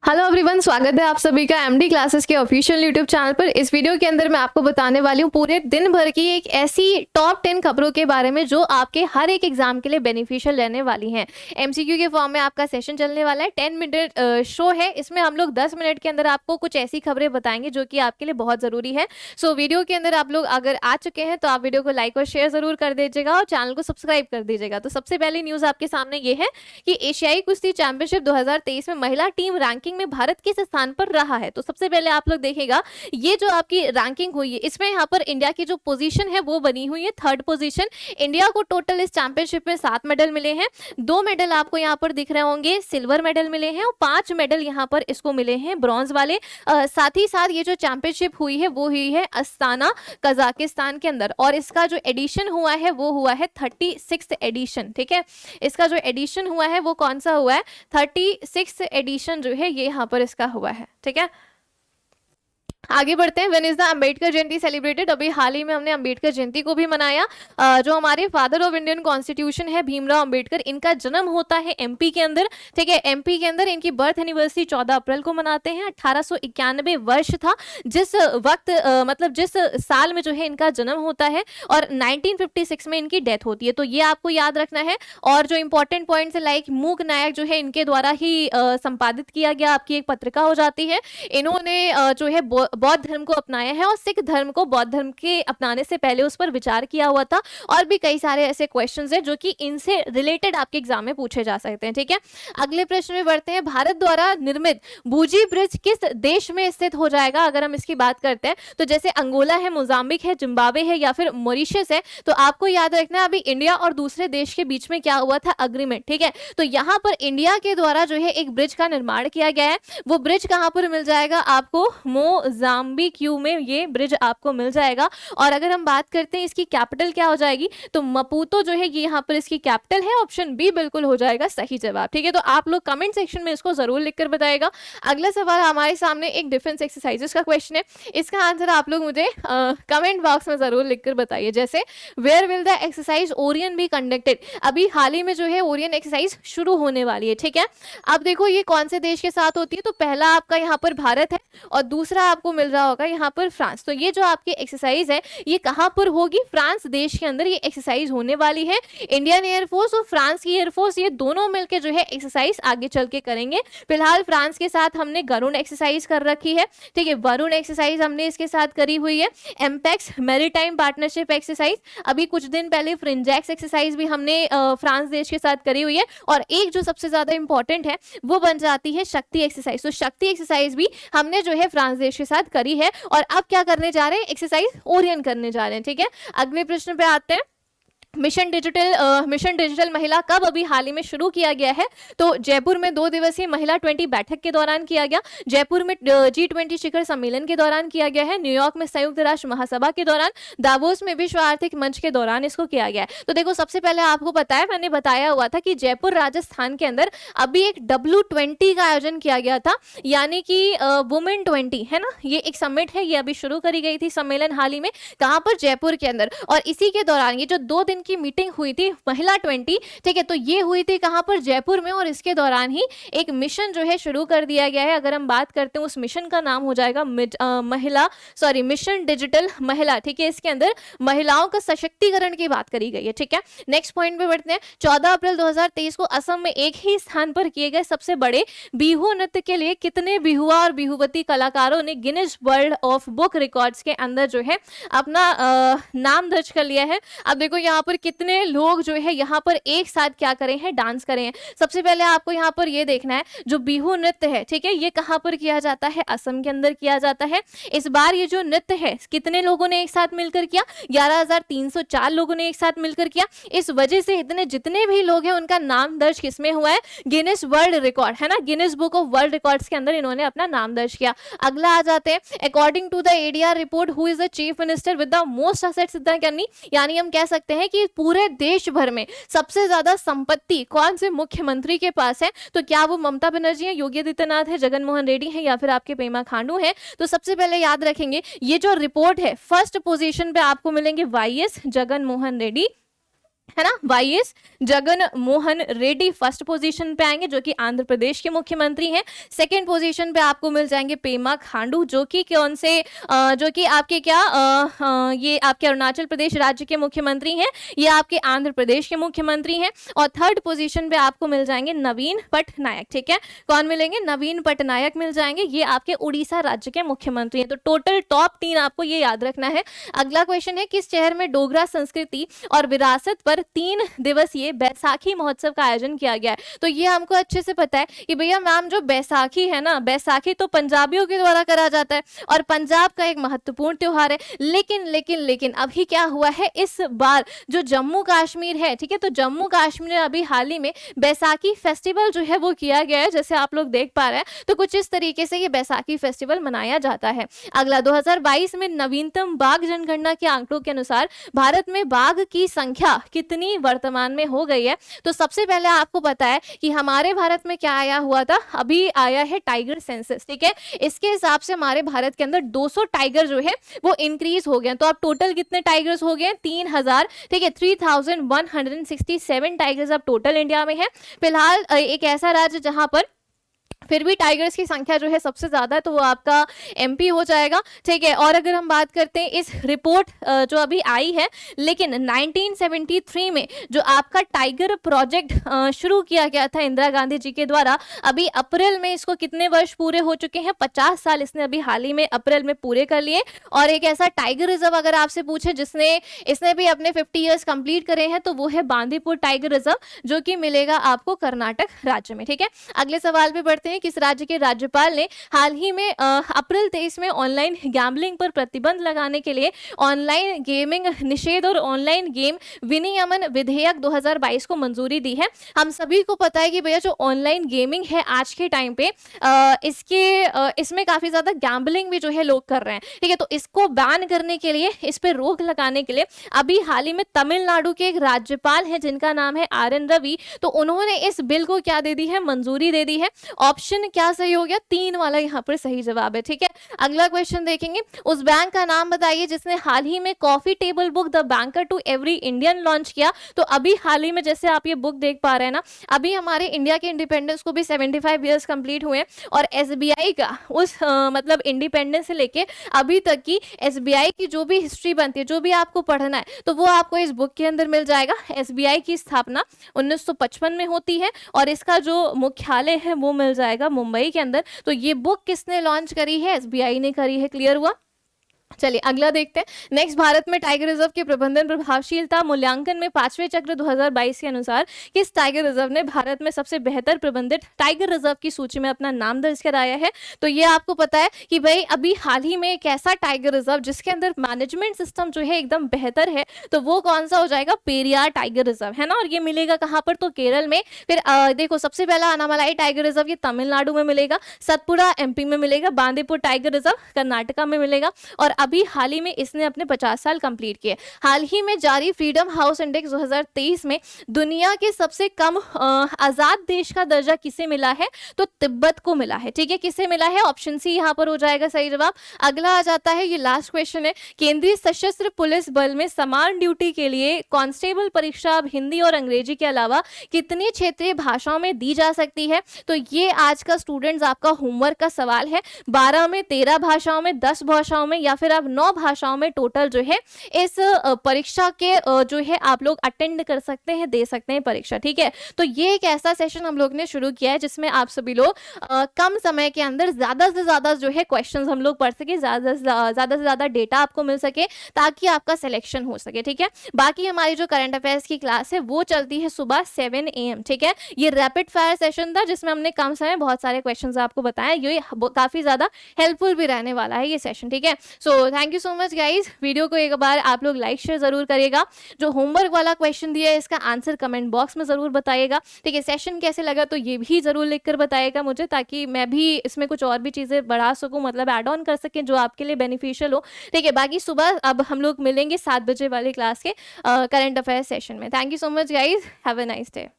Hello everyone, स्वागत है आप सभी का एमडी क्लासेस के ऑफिशियल यूट्यूब चैनल पर। इस वीडियो के अंदर मैं आपको बताने वाली हूँ पूरे दिन भर की एक ऐसी टॉप 10 खबरों के बारे में जो आपके हर एक एग्जाम के लिए बेनिफिशियल रहने वाली हैं। एमसीक्यू के फॉर्म में आपका सेशन चलने वाला है। 10 मिनट शो है। इसमें हम लोग 10 मिनट के अंदर आपको कुछ ऐसी खबरें बताएंगे जो कि आपके लिए बहुत ज़रूरी है। सो वीडियो के अंदर आप लोग अगर आ चुके हैं तो आप वीडियो को लाइक और शेयर ज़रूर कर दीजिएगा और चैनल को सब्सक्राइब कर दीजिएगा। तो सबसे पहली न्यूज़ आपके सामने ये है कि एशियाई कुश्ती चैंपियनशिप 2023 में महिला टीम रैंकिंग में भारत किस स्थान पर रहा है। तो सबसे पहले आप लोग देखिएगा ये जो आपकी रैंकिंग हुई है इसमें यहाँ पर इंडिया की जो पोजीशन है वो बनी हुई है 3rd पोजीशन। इंडिया को टोटल इस चैंपियनशिप में 7 मेडल मिले हैं। 2 मेडल आपको यहाँ पर दिख रहे होंगे सिल्वर मेडल मिले हैं और 5 मेडल यहाँ पर इसको मिले हैं ब्रॉन्ज वाले। साथ ही साथ ये जो चैंपियनशिप हुई है वो हुई है अस्ताना कजाकिस्तान के अंदर और इसका जो एडिशन हुआ है वो हुआ है 36 एडिशन। ठीक है, इसका जो एडिशन हुआ है वो कौन सा हुआ है, 36 एडिशन जो है ये यहाँ पर इसका हुआ है। ठीक है, आगे बढ़ते हैं। When is the Ambedkar Jayanti celebrated. अभी हाल ही में हमने अंबेडकर जयंती को भी मनाया। जो हमारे फादर ऑफ इंडियन कॉन्स्टिट्यूशन है भीमराव अंबेडकर, इनका जन्म होता है एमपी के अंदर। ठीक है, एमपी के अंदर इनकी बर्थ एनिवर्सरी 14 अप्रैल को मनाते हैं। 1891 वर्ष था जिस वक्त मतलब जिस साल में जो है इनका जन्म होता है और 1956 में इनकी डेथ होती है। तो ये आपको याद रखना है। और जो इंपॉर्टेंट पॉइंट्स है लाइक मूक नायक जो है इनके द्वारा ही संपादित किया गया आपकी एक पत्रिका हो जाती है। इन्होंने जो है बौद्ध धर्म को अपनाया है और सिख धर्म को बौद्ध धर्म के अपनाने से पहले उस पर विचार किया हुआ था। और भी कई सारे ऐसे क्वेश्चंस हैं जो कि इनसे रिलेटेड आपके एग्जाम में पूछे जा सकते हैं। ठीक है, अगले प्रश्न में बढ़ते हैं। भारत द्वारा निर्मित बूजी ब्रिज किस देश में स्थित हो जाएगा। अगर हम इसकी बात करते हैं तो जैसे अंगोला है, मोजाम्बिक है, जिम्बाब्वे है या फिर मॉरिशस है। तो आपको याद रखना है अभी इंडिया और दूसरे देश के बीच में क्या हुआ था, अग्रीमेंट। ठीक है, तो यहाँ पर इंडिया के द्वारा जो है एक ब्रिज का निर्माण किया गया है। वो ब्रिज कहाँ पर मिल जाएगा आपको, मोजाम्बिक में ये ब्रिज आपको मिल जाएगा। और अगर हम बात करते हैं इसकी कैपिटल क्या हो जाएगी तो मपूतो जो है ये यहाँ पर इसकी कैपिटल है। ऑप्शन बी बिल्कुल हो जाएगा सही जवाब। ठीक है, तो आप लोग कमेंट सेक्शन में इसको जरूर लिखकर बताएगा। अगला सवाल हमारे सामने एक डिफेंस एक्सरसाइजेस का क्वेश्चन है। इसका आंसर आप लोग मुझे कमेंट बॉक्स में जरूर लिखकर बताइए। जैसे where will the exercise Orion be conducted. अभी हाल ही में जो है ओरियन एक्सरसाइज शुरू होने वाली है। ठीक है, अब देखो ये कौन से देश के साथ होती है। तो पहला आपका यहाँ पर भारत है और दूसरा आपको मिल रहा होगा यहाँ पर फ्रांस। तो ये जो आपकी एक्सरसाइज है ये कहाँ पर होगी, फ्रांस देश के अंदर ये एक्सरसाइज होने वाली है। इंडियन एयरफोर्स और फ्रांस की एयरफोर्स ये दोनों मिलकर जो है एक्सरसाइज आगे चल के करेंगे। फिलहाल फ्रांस के साथ हमने गरुण एक्सरसाइज कर रखी है। ठीक है, वरुण एक्सरसाइज हमने इसके साथ करी हुई है। एमपेक्स मैरीटाइम पार्टनरशिप एक्सरसाइज, अभी कुछ दिन पहले फ्रिंजेक्स एक्सरसाइज भी हमने फ्रांस देश के साथ करी हुई है। और एक जो सबसे ज्यादा इंपॉर्टेंट है वो बन जाती है शक्ति एक्सरसाइज। तो शक्ति एक्सरसाइज भी हमने जो है फ्रांस देश के साथ करी है। और अब क्या करने जा रहे हैं, एक्सरसाइज ओरियन करने जा रहे हैं। ठीक है, अगले प्रश्न पे आते हैं। मिशन डिजिटल महिला कब अभी हाल ही में शुरू किया गया है। तो जयपुर में 2 दिवसीय महिला 20 बैठक के दौरान किया गया। जयपुर में G20 शिखर सम्मेलन के दौरान किया गया है। न्यूयॉर्क में संयुक्त राष्ट्र महासभा के दौरान, दावोस में विश्व आर्थिक मंच के दौरान इसको किया गया है। तो देखो सबसे पहले आपको पता है मैंने बताया हुआ था कि जयपुर राजस्थान के अंदर अभी एक W20 का आयोजन किया गया था, यानी कि वुमेन 20 है ना, ये एक समिट है। ये अभी शुरू करी गई थी सम्मेलन हाल ही में, कहाँ पर, जयपुर के अंदर। और इसी के दौरान ये जो 2 दिन की मीटिंग हुई थी महिला 20, ठीक है, तो ये हुई थी कहां पर, जयपुर में। और इसके दौरान ही एक मिशन जो है शुरू कर दिया गया है। अगर हम बात करते हैं उस मिशन का नाम हो जाएगा मिशन डिजिटल महिला। ठीक है, इसके अंदर महिलाओं का सशक्तिकरण की बात करी गई है। ठीक है, नेक्स्ट पॉइंट पे बढ़ते हैं। 14 अप्रैल 2023 को असम में एक ही स्थान पर किए गए सबसे बड़े बिहू नृत्य के लिए कितने बिहुआ और बिहुवती कलाकारों ने Guinness world of book records के अंदर जो है अपना नाम दर्ज कर लिया है। अब देखो यहाँ पर कितने लोग जो है यहाँ पर एक साथ क्या करें हैं, डांस करें हैं। सबसे पहले आपको यहाँ पर ये देखना है जो बिहू नृत्य है, ठीक है, ये कहाँ पर किया जाता है, असम के अंदर किया जाता है। इस बार ये जो नृत्य है कितने लोगों ने एक साथ मिलकर किया, 11,304 लोगों ने एक साथ मिलकर किया। इस वजह से इतने जितने भी लोग हैं उनका नाम दर्ज किसमें हुआ है, गिनीज वर्ल्ड रिकॉर्ड, है ना, Guinness book of world records के अंदर इन्होंने अपना नाम दर्ज किया। अगला आ जाते हैं। According to the ADR report who is the chief minister with the most assets in the country, यानी हम कह सकते हैं कि पूरे देश भर में सबसे ज्यादा संपत्ति कौन से मुख्यमंत्री के पास है। तो क्या वो ममता बनर्जी है, योगी आदित्यनाथ है, जगन मोहन रेड्डी है या फिर आपके पेमा खांडू है। तो सबसे पहले याद रखेंगे ये जो रिपोर्ट है फर्स्ट पोजीशन पे आपको मिलेंगे YS जगन मोहन रेड्डी। है ना। YS Jagan Mohan Reddy first position पे आएंगे, जो कि आंध्र प्रदेश के मुख्यमंत्री हैं। सेकंड पोजीशन पे आपको मिल जाएंगे पेमा खांडू, जो कि कौन से जो कि आपके क्या ये आपके अरुणाचल प्रदेश राज्य के मुख्यमंत्री हैं, ये आपके आंध्र प्रदेश के मुख्यमंत्री हैं। और थर्ड पोजीशन पे आपको मिल जाएंगे नवीन पटनायक, ठीक है। कौन मिलेंगे? नवीन पटनायक मिल जाएंगे, ये आपके उड़ीसा राज्य के मुख्यमंत्री हैं। तो टोटल टॉप 3 आपको ये याद रखना है। अगला क्वेश्चन है, किस शहर में डोगरा संस्कृति और विरासत पर 3 दिवसीय बैसाखी महोत्सव का आयोजन किया गया है? तो ये हमको अच्छे से पता है कि भैया मैम जो बैसाखी है ना, बैसाखी तो पंजाबियों के द्वारा करा जाता है और पंजाब का एक महत्वपूर्ण त्योहार है। लेकिन अभी क्या हुआ है, इस बार जो जम्मू कश्मीर है, ठीक है, तो जम्मू कश्मीर में अभी हाल ही में बैसाखी फेस्टिवल जो है वो किया गया है, जैसे आप लोग देख पा रहे हैं। तो कुछ इस तरीके से ये बैसाखी फेस्टिवल मनाया जाता है। अगला 2022 में नवीनतम बाघ जनगणना के आंकड़ों के अनुसार भारत में बाघ की संख्या कितनी वर्तमान में हो गई है? तो सबसे पहले आपको पता है कि हमारे भारत में क्या आया हुआ था, अभी आया है टाइगर सेंसस, ठीक है। इसके हिसाब से हमारे भारत के अंदर 200 टाइगर जो है वो इंक्रीज हो गए। तो अब टोटल कितने टाइगर्स हो गए? 3000, ठीक है, 3167 टाइगर्स अब टोटल इंडिया में है। फिलहाल एक ऐसा राज्य जहां पर फिर भी टाइगर्स की संख्या जो है सबसे ज्यादा है, तो वो आपका एमपी हो जाएगा, ठीक है। और अगर हम बात करते हैं इस रिपोर्ट जो अभी आई है, लेकिन 1973 में जो आपका टाइगर प्रोजेक्ट शुरू किया गया था इंदिरा गांधी जी के द्वारा, अभी अप्रैल में इसको कितने वर्ष पूरे हो चुके हैं? 50 साल इसने अभी हाल ही में अप्रैल में पूरे कर लिए। और एक ऐसा टाइगर रिजर्व अगर आपसे पूछे इसने भी अपने 50 ईयर्स कंप्लीट करे हैं, तो वो है बांदीपुर टाइगर रिजर्व, जो कि मिलेगा आपको कर्नाटक राज्य में, ठीक है। अगले सवाल पे बढ़ते हैं, किस राज्य के राज्यपाल ने हाल ही में अप्रैल 23 में ऑनलाइन गैम्बलिंग पर प्रतिबंध लगाने के लिए ऑनलाइन गेमिंग निषेध और ऑनलाइन गेम विनियमन विधेयक 2022 को मंजूरी दी है? हम सभी को पता है कि भैया जो ऑनलाइन गेमिंग है आज के टाइम पे इसमें काफी ज्यादा गैम्बलिंग भी जो है लोग कर रहे हैं, ठीक है। तो इसको बैन करने के लिए, इस पे रोक लगाने के लिए अभी हाल ही में तमिलनाडु के एक राज्यपाल है जिनका नाम है RN रवि, तो उन्होंने इस बिल को क्या दे दी है? मंजूरी दे दी है। ऑप्शन क्या सही हो गया? 3 वाला यहाँ पर सही जवाब है, ठीक है। अगला क्वेश्चन देखेंगे, उस बैंक का नाम बताइए जिसने हाल ही में coffee table book the banker to every Indian launch किया। तो अभी हाल ही में जैसे आप ये बुक देख पा रहे हैं ना, अभी हमारे इंडिया के इंडिपेंडेंस को भी 75 ईयर्स कंप्लीट हुए हैं और SBI का उस मतलब इंडिपेंडेंस से लेके अभी तक की SBI की जो भी हिस्ट्री बनती है, जो भी आपको पढ़ना है, तो वो आपको इस बुक के अंदर मिल जाएगा। SBI की स्थापना 1955 में होती है और इसका जो मुख्यालय है वो मिल जाएगा मुंबई के अंदर। तो ये बुक किसने लॉन्च करी है? SBI ने करी है। क्लियर हुआ? चलिए अगला देखते हैं। नेक्स्ट, भारत में टाइगर रिजर्व के प्रबंधन प्रभावशीलता मूल्यांकन में 5वें चक्र 2022 के अनुसार किस टाइगर रिजर्व ने भारत में सबसे बेहतर प्रबंधित टाइगर रिजर्व की सूची में अपना नाम दर्ज कराया है? तो ये आपको पता है कि भाई अभी हाल ही में एक ऐसा टाइगर रिजर्व जिसके अंदर मैनेजमेंट सिस्टम जो है एकदम बेहतर है, तो वो कौन सा हो जाएगा? पेरियार टाइगर रिजर्व, है ना। और ये मिलेगा कहाँ पर? तो केरल में। फिर देखो सबसे पहला अनामलाई टाइगर रिजर्व ये तमिलनाडु में मिलेगा, सतपुड़ा MP में मिलेगा, बांदीपुर टाइगर रिजर्व कर्नाटका में मिलेगा और अभी हाल ही में इसने अपने 50 साल कंप्लीट किए। हाल ही में जारी फ्रीडम हाउस इंडेक्स 2023 में दुनिया के सबसे कम आजाद देश का दर्जा किसे मिला है? तो तिब्बत को मिला है, ठीक है। किसे मिला है? ऑप्शन सी यहाँ पर हो जाएगा सही जवाब। अगला आ जाता है, ये लास्ट क्वेश्चन है, केंद्रीय सशस्त्र पुलिस बल में समान ड्यूटी के लिए कांस्टेबल परीक्षा अब हिंदी और अंग्रेजी के अलावा कितनी क्षेत्रीय भाषाओं में दी जा सकती है? तो ये आज का स्टूडेंट्स आपका होमवर्क का सवाल है। 12 में, 13 भाषाओं में, 10 भाषाओं में या फिर आप 9 भाषाओं में टोटल जो है इस परीक्षा के जो है आप लोग अटेंड कर सकते हैं, दे सकते हैं परीक्षा, ठीक है। तो ये एक ऐसा सेशन हम लोग ने शुरू किया है जिसमें आप सभी लोग कम समय के अंदर ज्यादा से ज्यादा जो है क्वेश्चंस हम लोग पढ़ सके, ज्यादा से ज्यादा डेटा आपको मिल सके ताकि आपका सिलेक्शन हो सके, ठीक है। बाकी हमारी जो करंट अफेयर्स की क्लास है वो चलती है सुबह 7 AM, ठीक है। ये रैपिड फायर सेशन था जिसमें हमने कम समय बहुत सारे क्वेश्चंस आपको बताए, ये काफी ज्यादा हेल्पफुल भी रहने वाला है ये सेशन, ठीक है। So thank you so much guys. Video को एक बार आप लोग लाइक शेयर जरूर करिएगा। जो होमवर्क वाला क्वेश्चन दिया है इसका आंसर कमेंट बॉक्स में जरूर बताइएगा, ठीक है। सेशन कैसे लगा तो ये भी जरूर लिखकर बताइएगा मुझे, ताकि मैं भी इसमें कुछ और भी चीजें बढ़ा सकूं, मतलब ऐड ऑन कर सकें जो आपके लिए बेनिफिशियल हो, ठीक है। बाकी सुबह अब हम लोग मिलेंगे 7 बजे वाली क्लास के करंट अफेयर सेशन में। Thank you so much guys, have a nice day.